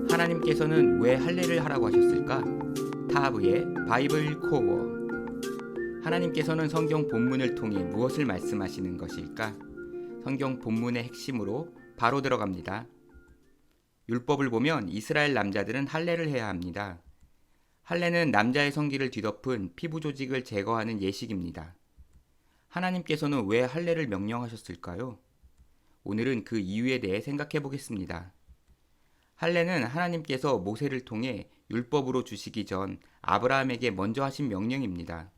하나님께서는 왜 할례를 하라고 하셨을까? 타브의 바이블 코어. 하나님께서는 성경 본문을 통해 무엇을 말씀하시는 것일까? 성경 본문의 핵심으로 바로 들어갑니다. 율법을 보면 이스라엘 남자들은 할례를 해야 합니다. 할례는 남자의 성기를 뒤덮은 피부 조직을 제거하는 예식입니다. 하나님께서는 왜 할례를 명령하셨을까요? 오늘은 그 이유에 대해 생각해 보겠습니다. 할례는 하나님께서 모세를 통해 율법으로 주시기 전 아브라함에게 먼저 하신 명령입니다.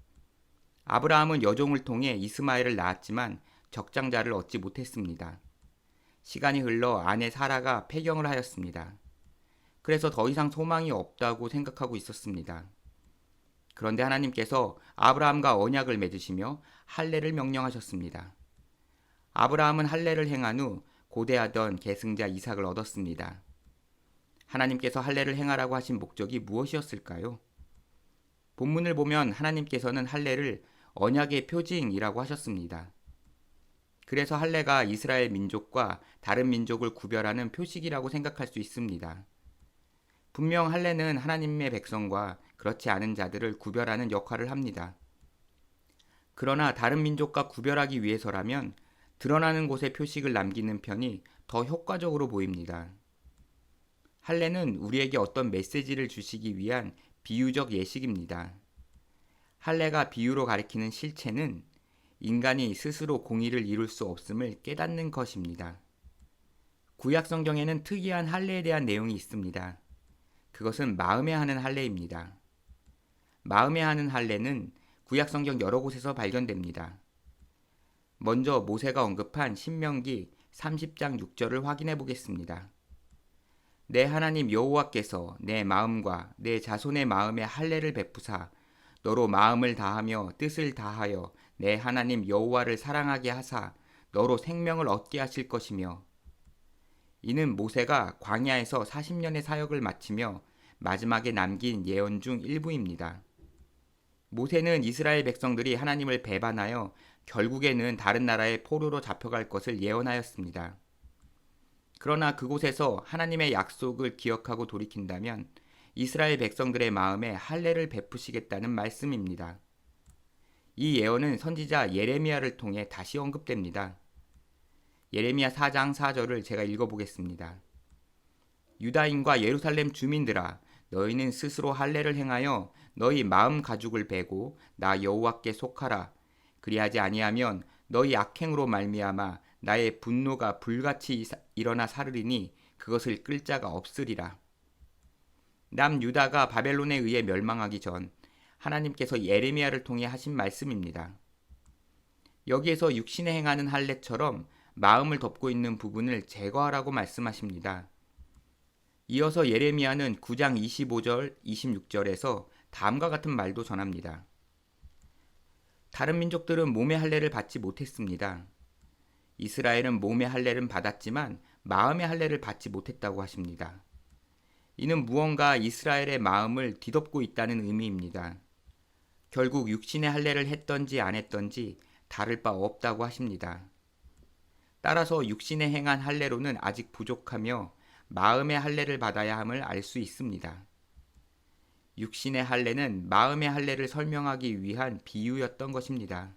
아브라함은 여종을 통해 이스마엘을 낳았지만 적장자를 얻지 못했습니다. 시간이 흘러 아내 사라가 폐경을 하였습니다. 그래서 더 이상 소망이 없다고 생각하고 있었습니다. 그런데 하나님께서 아브라함과 언약을 맺으시며 할례를 명령하셨습니다. 아브라함은 할례를 행한 후 고대하던 계승자 이삭을 얻었습니다. 하나님께서 할례를 행하라고 하신 목적이 무엇이었을까요? 본문을 보면 하나님께서는 할례를 언약의 표징이라고 하셨습니다. 그래서 할례가 이스라엘 민족과 다른 민족을 구별하는 표식이라고 생각할 수 있습니다. 분명 할례는 하나님의 백성과 그렇지 않은 자들을 구별하는 역할을 합니다. 그러나 다른 민족과 구별하기 위해서라면 드러나는 곳에 표식을 남기는 편이 더 효과적으로 보입니다. 할례는 우리에게 어떤 메시지를 주시기 위한 비유적 예식입니다. 할례가 비유로 가리키는 실체는 인간이 스스로 공의를 이룰 수 없음을 깨닫는 것입니다. 구약 성경에는 특이한 할례에 대한 내용이 있습니다. 그것은 마음에 하는 할례입니다. 마음에 하는 할례는 구약 성경 여러 곳에서 발견됩니다. 먼저 모세가 언급한 신명기 30장 6절을 확인해 보겠습니다. 내 하나님 여호와께서 내 마음과 내 자손의 마음에 할례를 베푸사 너로 마음을 다하며 뜻을 다하여 내 하나님 여호와를 사랑하게 하사 너로 생명을 얻게 하실 것이며, 이는 모세가 광야에서 40년의 사역을 마치며 마지막에 남긴 예언 중 일부입니다. 모세는 이스라엘 백성들이 하나님을 배반하여 결국에는 다른 나라의 포로로 잡혀갈 것을 예언하였습니다. 그러나 그곳에서 하나님의 약속을 기억하고 돌이킨다면 이스라엘 백성들의 마음에 할례를 베푸시겠다는 말씀입니다. 이 예언은 선지자 예레미야를 통해 다시 언급됩니다. 예레미야 4장 4절을 제가 읽어보겠습니다. 유다인과 예루살렘 주민들아, 너희는 스스로 할례를 행하여 너희 마음 가죽을 베고 나 여호와께 속하라. 그리하지 아니하면 너희 악행으로 말미암아 나의 분노가 불같이 일어나 사르리니 그것을 끌 자가 없으리라. 남유다가 바벨론에 의해 멸망하기 전 하나님께서 예레미야를 통해 하신 말씀입니다. 여기에서 육신에 행하는 할례처럼 마음을 덮고 있는 부분을 제거하라고 말씀하십니다. 이어서 예레미야는 9장 25절, 26절에서 다음과 같은 말도 전합니다. 다른 민족들은 몸의 할례를 받지 못했습니다. 이스라엘은 몸의 할례를 받았지만 마음의 할례를 받지 못했다고 하십니다. 이는 무언가 이스라엘의 마음을 뒤덮고 있다는 의미입니다. 결국 육신의 할례를 했던지 안 했던지 다를 바 없다고 하십니다. 따라서 육신에 행한 할례로는 아직 부족하며 마음의 할례를 받아야 함을 알 수 있습니다. 육신의 할례는 마음의 할례를 설명하기 위한 비유였던 것입니다.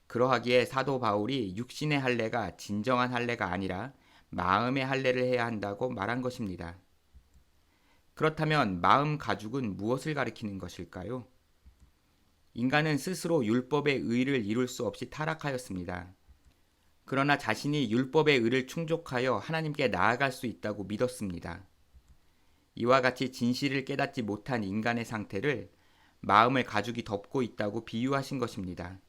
그러하기에 사도 바울이 육신의 할례가 진정한 할례가 아니라 마음의 할례를 해야 한다고 말한 것입니다. 그렇다면 마음 가죽은 무엇을 가리키는 것일까요? 인간은 스스로 율법의 의를 이룰 수 없이 타락하였습니다. 그러나 자신이 율법의 의를 충족하여 하나님께 나아갈 수 있다고 믿었습니다. 이와 같이 진실을 깨닫지 못한 인간의 상태를 마음을 가죽이 덮고 있다고 비유하신 것입니다.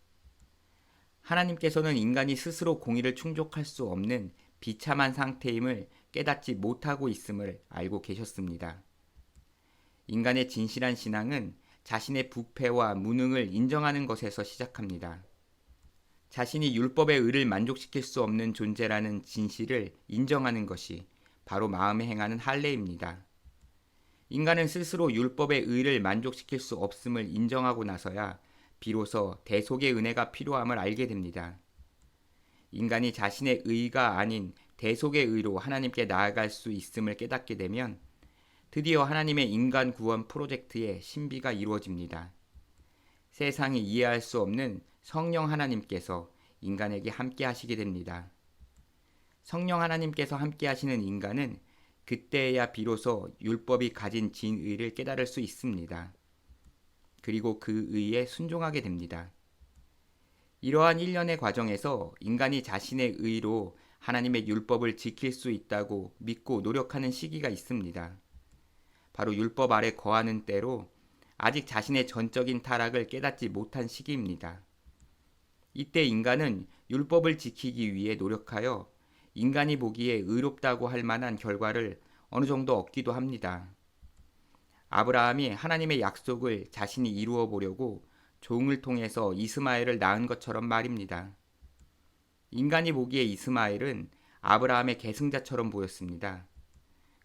하나님께서는 인간이 스스로 공의를 충족할 수 없는 비참한 상태임을 깨닫지 못하고 있음을 알고 계셨습니다. 인간의 진실한 신앙은 자신의 부패와 무능을 인정하는 것에서 시작합니다. 자신이 율법의 의를 만족시킬 수 없는 존재라는 진실을 인정하는 것이 바로 마음에 행하는 할례입니다. 인간은 스스로 율법의 의를 만족시킬 수 없음을 인정하고 나서야 비로소 대속의 은혜가 필요함을 알게 됩니다. 인간이 자신의 의가 아닌 대속의 의로 하나님께 나아갈 수 있음을 깨닫게 되면 드디어 하나님의 인간 구원 프로젝트의 신비가 이루어집니다. 세상이 이해할 수 없는 성령 하나님께서 인간에게 함께 하시게 됩니다. 성령 하나님께서 함께 하시는 인간은 그때야 비로소 율법이 가진 진의를 깨달을 수 있습니다. 그리고 그 의에 순종하게 됩니다. 이러한 일련의 과정에서 인간이 자신의 의로 하나님의 율법을 지킬 수 있다고 믿고 노력하는 시기가 있습니다. 바로 율법 아래 거하는 때로 아직 자신의 전적인 타락을 깨닫지 못한 시기입니다. 이때 인간은 율법을 지키기 위해 노력하여 인간이 보기에 의롭다고 할 만한 결과를 어느 정도 얻기도 합니다. 아브라함이 하나님의 약속을 자신이 이루어 보려고 종을 통해서 이스마엘을 낳은 것처럼 말입니다. 인간이 보기에 이스마엘은 아브라함의 계승자처럼 보였습니다.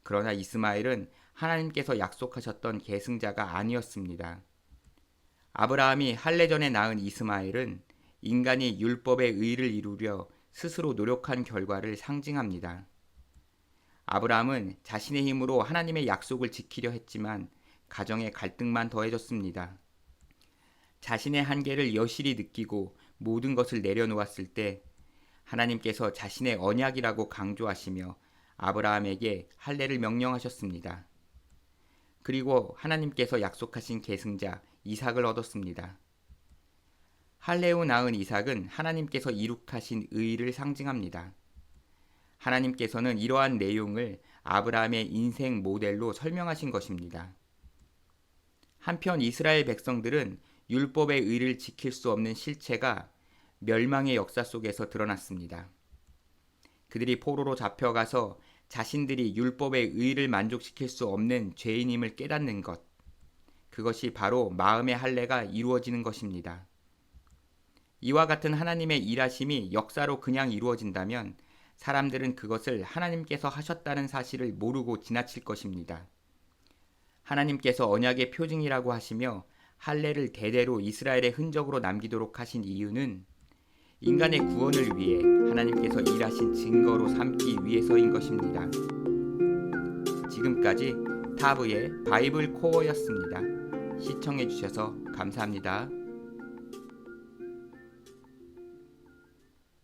그러나 이스마엘은 하나님께서 약속하셨던 계승자가 아니었습니다. 아브라함이 할례전에 낳은 이스마엘은 인간이 율법의 의를 이루려 스스로 노력한 결과를 상징합니다. 아브라함은 자신의 힘으로 하나님의 약속을 지키려 했지만 가정의 갈등만 더해졌습니다. 자신의 한계를 여실히 느끼고 모든 것을 내려놓았을 때 하나님께서 자신의 언약이라고 강조하시며 아브라함에게 할례를 명령하셨습니다. 그리고 하나님께서 약속하신 계승자 이삭을 얻었습니다. 할례 후 낳은 이삭은 하나님께서 이룩하신 의를 상징합니다. 하나님께서는 이러한 내용을 아브라함의 인생 모델로 설명하신 것입니다. 한편 이스라엘 백성들은 율법의 의를 지킬 수 없는 실체가 멸망의 역사 속에서 드러났습니다. 그들이 포로로 잡혀가서 자신들이 율법의 의를 만족시킬 수 없는 죄인임을 깨닫는 것, 그것이 바로 마음의 할례가 이루어지는 것입니다. 이와 같은 하나님의 일하심이 역사로 그냥 이루어진다면 사람들은 그것을 하나님께서 하셨다는 사실을 모르고 지나칠 것입니다. 하나님께서 언약의 표징이라고 하시며 할례를 대대로 이스라엘의 흔적으로 남기도록 하신 이유는 인간의 구원을 위해 하나님께서 일하신 증거로 삼기 위해서인 것입니다. 지금까지 타브의 바이블 코어였습니다. 시청해 주셔서 감사합니다.